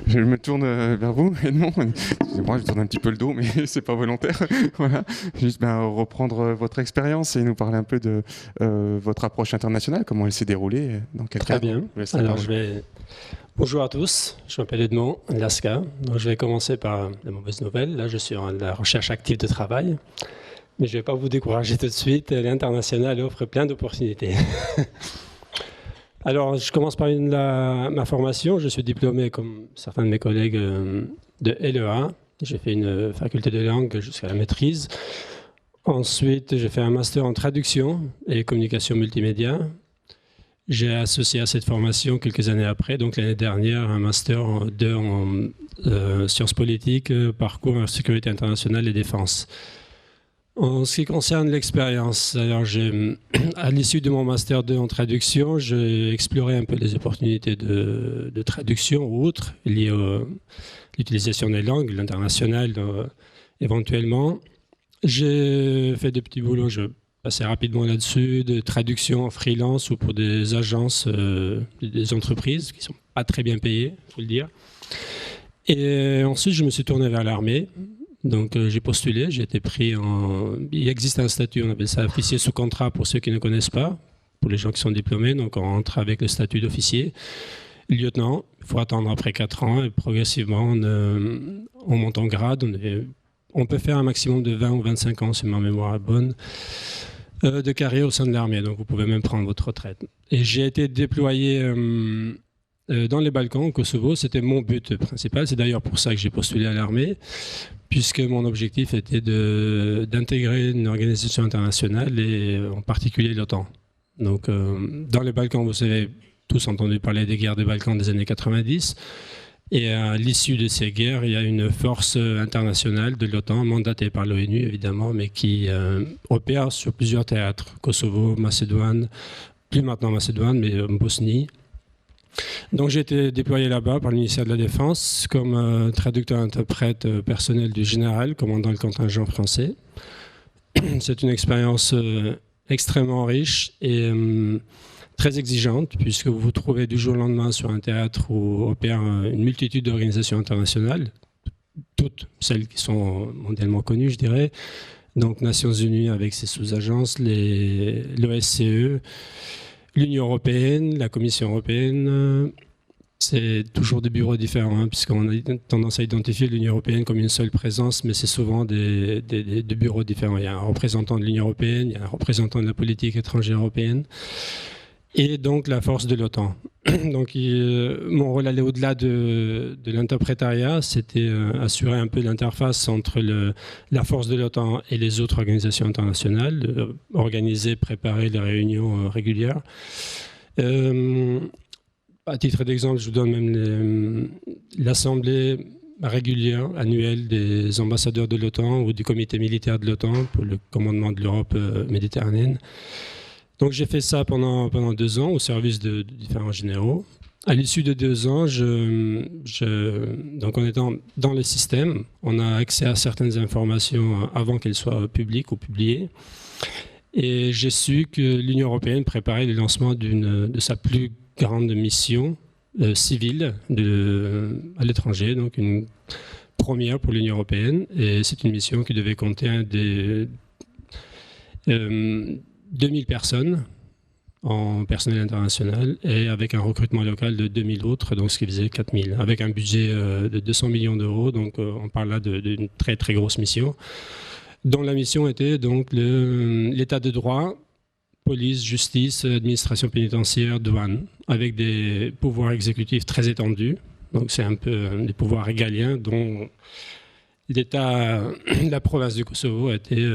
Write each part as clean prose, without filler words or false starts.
Je me tourne vers vous, Edmond. Excusez-moi, je tourne un petit peu le dos, mais c'est pas volontaire. Voilà. Juste reprendre votre expérience et nous parler un peu de votre approche internationale, comment elle s'est déroulée, dans quel Très cadre. bien. Alors, bonjour à tous, je m'appelle Edmond Lasca. Donc, je vais commencer par la mauvaise nouvelle. Là, je suis en la recherche active de travail. Mais je ne vais pas vous décourager tout de suite. L'international offre plein d'opportunités. Alors, je commence par ma formation. Je suis diplômé, comme certains de mes collègues, de LEA. J'ai fait une faculté de langue jusqu'à la maîtrise. Ensuite, j'ai fait un master en traduction et communication multimédia. J'ai associé à cette formation quelques années après, donc l'année dernière, un master en sciences politiques, parcours en sécurité internationale et défense. En ce qui concerne l'expérience, alors à l'issue de mon master 2 en traduction, j'ai exploré un peu les opportunités de traduction ou autres liées à l'utilisation des langues, l'international éventuellement. J'ai fait des petits boulots, je passais rapidement là-dessus, de traduction en freelance ou pour des agences, des entreprises qui ne sont pas très bien payées, il faut le dire. Et ensuite, je me suis tourné vers l'armée. Donc, j'ai postulé, j'ai été pris en... Il existe un statut, on appelle ça officier sous contrat pour ceux qui ne connaissent pas, pour les gens qui sont diplômés. Donc, on entre avec le statut d'officier. Lieutenant, il faut attendre après 4 ans et progressivement, on monte en grade. On peut faire un maximum de 20 ou 25 ans, si ma mémoire est bonne, de carrière au sein de l'armée. Donc, vous pouvez même prendre votre retraite. Et j'ai été déployé dans les Balkans, au Kosovo. C'était mon but principal. C'est d'ailleurs pour ça que j'ai postulé à l'armée, puisque mon objectif était d'intégrer une organisation internationale et en particulier l'OTAN. Donc, dans les Balkans, vous avez tous entendu parler des guerres des Balkans des années 90. Et à l'issue de ces guerres, il y a une force internationale de l'OTAN, mandatée par l'ONU évidemment, mais qui opère sur plusieurs théâtres. Kosovo, Macédoine, plus maintenant Macédoine, mais Bosnie. Donc j'ai été déployé là-bas par le ministère de la Défense comme traducteur-interprète personnel du général, commandant le contingent français. C'est une expérience extrêmement riche et très exigeante, puisque vous vous trouvez du jour au lendemain sur un théâtre où opère une multitude d'organisations internationales, toutes celles qui sont mondialement connues, je dirais. Donc Nations Unies avec ses sous-agences, l'OSCE, l'Union européenne, la Commission européenne. C'est toujours des bureaux différents, hein, puisqu'on a tendance à identifier l'Union européenne comme une seule présence, mais c'est souvent des bureaux différents. Il y a un représentant de l'Union européenne, il y a un représentant de la politique étrangère européenne, et donc la force de l'OTAN. Donc mon rôle allait au-delà de l'interprétariat, c'était assurer un peu l'interface entre la force de l'OTAN et les autres organisations internationales, organiser, préparer les réunions régulières. À titre d'exemple, je vous donne même l'assemblée régulière, annuelle des ambassadeurs de l'OTAN ou du comité militaire de l'OTAN pour le commandement de l'Europe méditerranéenne. Donc j'ai fait ça pendant 2 ans au service de différents généraux. À l'issue de 2 ans, donc en étant dans les systèmes, on a accès à certaines informations avant qu'elles soient publiques ou publiées. Et j'ai su que l'Union européenne préparait le lancement de sa plus grande mission civile à l'étranger, donc une première pour l'Union européenne. Et c'est une mission qui devait compter 2000 personnes en personnel international et avec un recrutement local de 2000 autres, donc ce qui faisait 4000, avec un budget de 200 millions d'euros. Donc on parle là d'une très très grosse mission, dont la mission était donc l'état de droit, police, justice, administration pénitentiaire, douane, avec des pouvoirs exécutifs très étendus. Donc c'est un peu des pouvoirs régaliens dont la province du Kosovo était...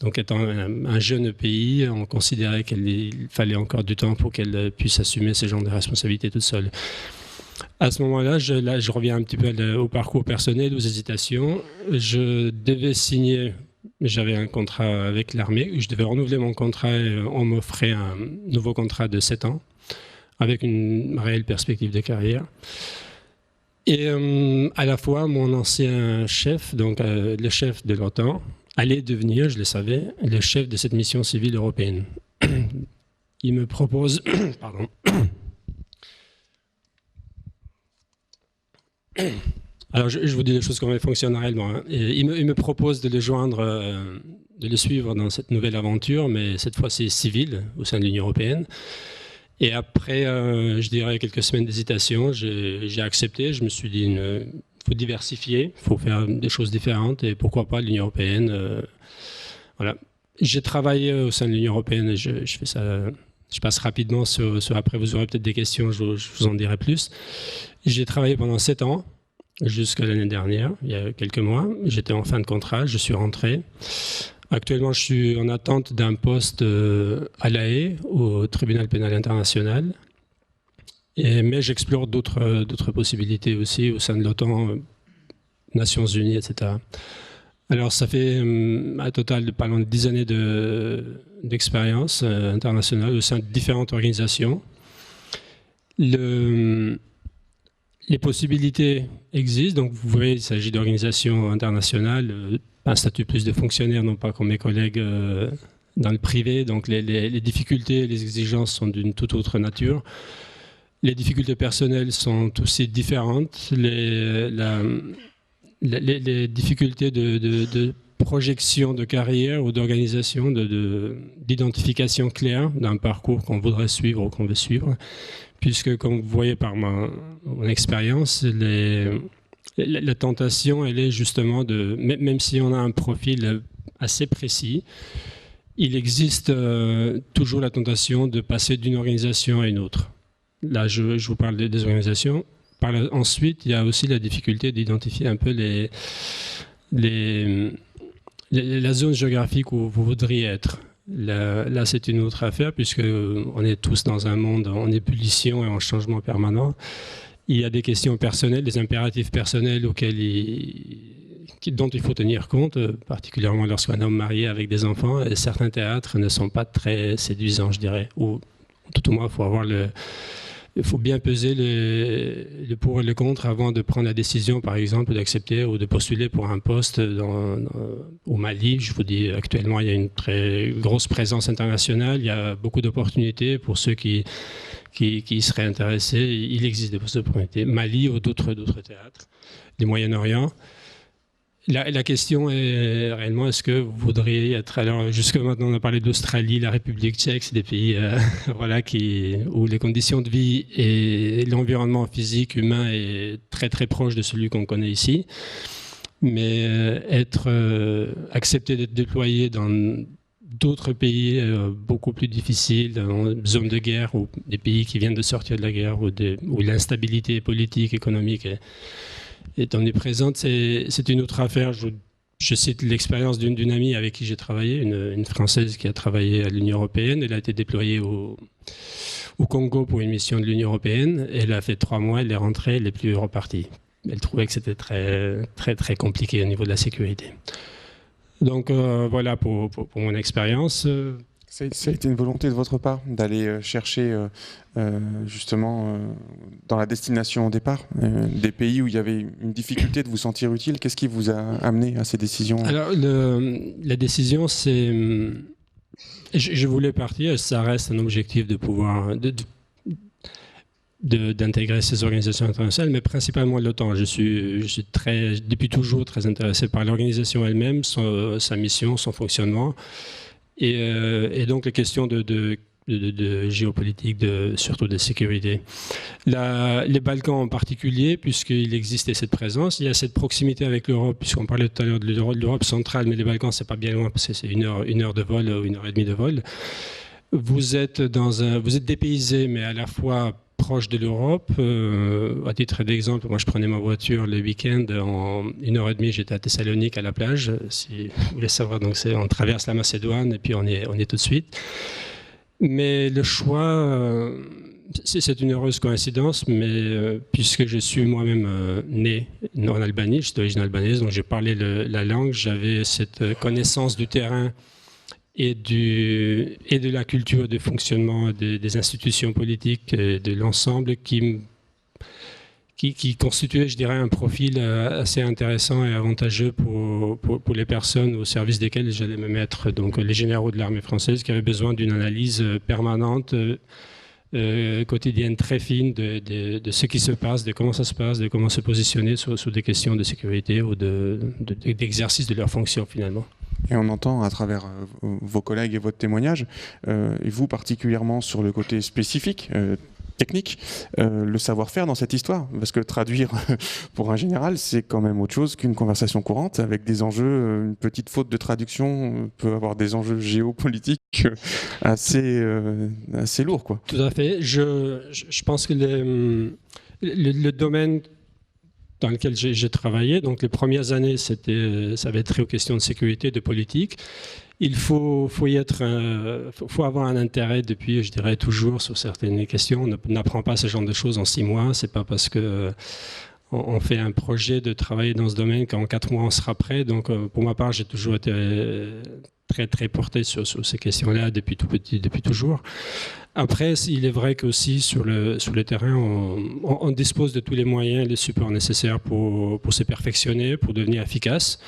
Donc, étant un jeune pays, on considérait qu'il fallait encore du temps pour qu'elle puisse assumer ce genre de responsabilités toute seule. À ce moment-là, je reviens un petit peu au parcours personnel, aux hésitations. Je devais signer, j'avais un contrat avec l'armée, je devais renouveler mon contrat et on m'offrait un nouveau contrat de 7 ans, avec une réelle perspective de carrière. Et à la fois, mon ancien chef, donc le chef de l'OTAN, allait devenir, je le savais, le chef de cette mission civile européenne. Il me propose... Pardon. Alors, je vous dis les choses comme elles fonctionnent réellement. Hein. Il me propose de le joindre, de le suivre dans cette nouvelle aventure, mais cette fois-ci civile, au sein de l'Union européenne. Et après, je dirais, quelques semaines d'hésitation, j'ai accepté. Je me suis dit, il faut diversifier, il faut faire des choses différentes, et pourquoi pas l'Union européenne. Voilà. J'ai travaillé au sein de l'Union européenne, et je fais ça. Je passe rapidement sur après, vous aurez peut-être des questions, je vous en dirai plus. J'ai travaillé pendant 7 ans, jusqu'à l'année dernière, il y a quelques mois. J'étais en fin de contrat, je suis rentré. Actuellement, je suis en attente d'un poste à La Haye, au tribunal pénal international. Mais j'explore d'autres possibilités aussi au sein de l'OTAN, Nations Unies, etc. Alors, ça fait un total de pas loin de 10 années d'expérience internationale au sein de différentes organisations. Les possibilités existent. Donc, vous voyez, il s'agit d'organisations internationales, un statut plus de fonctionnaire, non pas comme mes collègues dans le privé. Donc, les difficultés, les exigences sont d'une toute autre nature. Les difficultés personnelles sont aussi différentes. Les difficultés de projection de carrière ou d'organisation, d'identification claire d'un parcours qu'on voudrait suivre ou qu'on veut suivre, puisque comme vous voyez par mon expérience, la tentation, elle est justement même si on a un profil assez précis, il existe toujours la tentation de passer d'une organisation à une autre. Là, je vous parle des organisations. Ensuite, il y a aussi la difficulté d'identifier un peu la zone géographique où vous voudriez être. Là, c'est une autre affaire, puisqu'on est tous dans un monde en ébullition et en changement permanent. Il y a des questions personnelles, des impératifs personnels dont il faut tenir compte, particulièrement lorsqu'un homme marié avec des enfants. Et certains théâtres ne sont pas très séduisants, je dirais. Ou tout au moins, il faut bien peser le pour et le contre avant de prendre la décision, par exemple, d'accepter ou de postuler pour un poste au Mali. Je vous dis, actuellement, il y a une très grosse présence internationale. Il y a beaucoup d'opportunités pour ceux qui seraient intéressés. Il existe des postes d'opportunités. Mali ou d'autres théâtres du Moyen-Orient. La question est réellement, est-ce que vous voudriez être... Alors, jusque maintenant, on a parlé d'Australie, la République tchèque, c'est des pays où les conditions de vie et l'environnement physique humain est très, très proche de celui qu'on connaît ici. Mais accepter d'être déployé dans d'autres pays beaucoup plus difficiles, dans zones de guerre, ou des pays qui viennent de sortir de la guerre, où l'instabilité politique, économique est omniprésente, c'est une autre affaire. Je cite l'expérience d'une amie avec qui j'ai travaillé, une Française qui a travaillé à l'Union européenne. Elle a été déployée au Congo pour une mission de l'Union européenne. Elle a fait 3 mois, elle est rentrée, elle n'est plus repartie. Elle trouvait que c'était très, très, très compliqué au niveau de la sécurité. Donc voilà pour mon expérience. Ça a été une volonté de votre part d'aller chercher justement dans la destination au départ des pays où il y avait une difficulté de vous sentir utile. Qu'est-ce qui vous a amené à ces décisions? Alors la décision, c'est... Je voulais partir, ça reste un objectif de pouvoir... d'intégrer ces organisations internationales, mais principalement l'OTAN. Je suis depuis toujours très intéressé par l'organisation elle-même, sa mission, son fonctionnement. Et donc les questions de géopolitique, surtout de sécurité. Les Balkans en particulier, puisqu'il existait cette présence, il y a cette proximité avec l'Europe, puisqu'on parlait tout à l'heure de l'Europe centrale, mais les Balkans, c'est pas bien loin, parce que c'est une heure de vol, 1h30 de vol. Vous êtes dépaysé, mais à la fois proche de l'Europe. À titre d'exemple, moi je prenais ma voiture le week-end, en 1h30 j'étais à Thessalonique à la plage, si vous voulez savoir. Donc on traverse la Macédoine et puis on est tout de suite. Mais le choix, c'est une heureuse coïncidence, mais puisque je suis moi-même né en Albanie, je suis d'origine albanaise, donc j'ai parlé la langue, j'avais cette connaissance du terrain et de la culture de fonctionnement des institutions politiques, de l'ensemble qui constituait, je dirais, un profil assez intéressant et avantageux pour les personnes au service desquelles j'allais me mettre. Donc les généraux de l'armée française qui avaient besoin d'une analyse permanente quotidienne très fine de ce qui se passe, de comment ça se passe, de comment se positionner sur des questions de sécurité ou d'exercice de leur fonction finalement. Et on entend à travers vos collègues et votre témoignage, et vous particulièrement sur le côté spécifique, technique, le savoir-faire dans cette histoire. Parce que traduire pour un général, c'est quand même autre chose qu'une conversation courante avec des enjeux. Une petite faute de traduction peut avoir des enjeux géopolitiques assez lourds, quoi. Tout à fait. Je pense que le domaine dans lequel j'ai travaillé, donc les premières années, ça avait trait aux questions de sécurité, de politique. Il faut avoir un intérêt depuis, je dirais, toujours sur certaines questions. On n'apprend pas ce genre de choses en 6 mois. C'est pas parce que on fait un projet de travailler dans ce domaine qu'en 4 mois on sera prêt. Donc, pour ma part, j'ai toujours été très très porté sur ces questions-là depuis tout petit, depuis toujours. Après, il est vrai qu'aussi sur le terrain, on dispose de tous les moyens et les supports nécessaires pour se perfectionner, pour devenir efficace,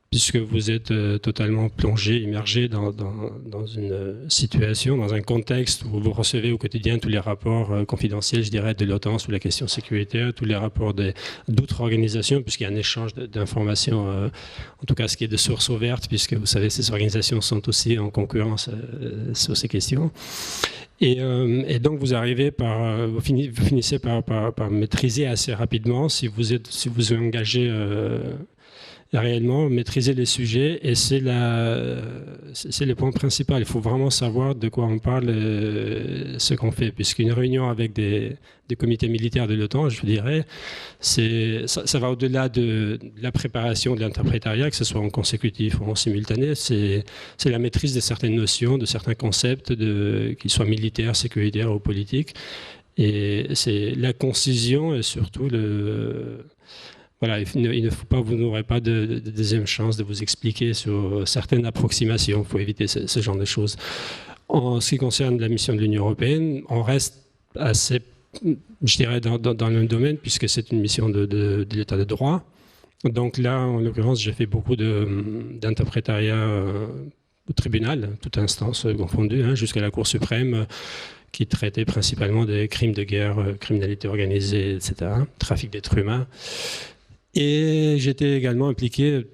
puisque vous êtes totalement plongé, immergé dans une situation, dans un contexte où vous recevez au quotidien tous les rapports confidentiels, je dirais, de l'OTAN sur la question sécuritaire, tous les rapports d'autres organisations, puisqu'il y a un échange d'informations, en tout cas ce qui est de sources ouvertes, puisque vous savez, ces organisations sont aussi en concurrence sur ces questions. Et donc vous arrivez vous finissez par maîtriser assez rapidement si vous engagez réellement, maîtriser les sujets, et c'est le point principal. Il faut vraiment savoir de quoi on parle, ce qu'on fait, puisqu'une réunion avec des comités militaires de l'OTAN, je dirais, ça va au-delà de la préparation de l'interprétariat, que ce soit en consécutif ou en simultané, c'est la maîtrise de certaines notions, de certains concepts, qu'ils soient militaires, sécuritaires ou politiques, et c'est la concision et surtout voilà, vous n'aurez pas de deuxième chance de vous expliquer sur certaines approximations. Il faut éviter ce genre de choses. En ce qui concerne la mission de l'Union européenne, on reste assez, je dirais, dans le même domaine, puisque c'est une mission de l'État de droit. Donc là, en l'occurrence, j'ai fait beaucoup d'interprétariat au tribunal, toute instance confondue, jusqu'à la Cour suprême, qui traitait principalement des crimes de guerre, criminalité organisée, etc., trafic d'êtres humains. Et j'étais également impliqué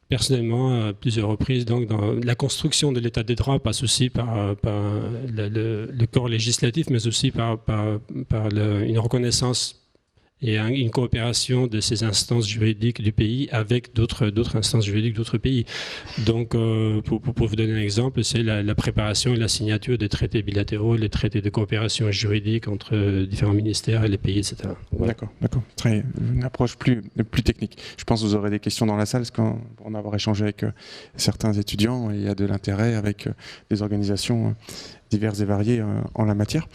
personnellement à plusieurs reprises donc, dans la construction de l'état de droit, passe aussi par le corps législatif, mais aussi par une reconnaissance et une coopération de ces instances juridiques du pays avec d'autres instances juridiques d'autres pays. Donc, pour vous donner un exemple, c'est la préparation et la signature des traités bilatéraux, les traités de coopération juridique entre différents ministères et les pays, etc. Voilà. D'accord. Une approche plus technique. Je pense que vous aurez des questions dans la salle, parce qu'on avoir échangé avec certains étudiants, et il y a de l'intérêt avec des organisations diverses et variées en la matière.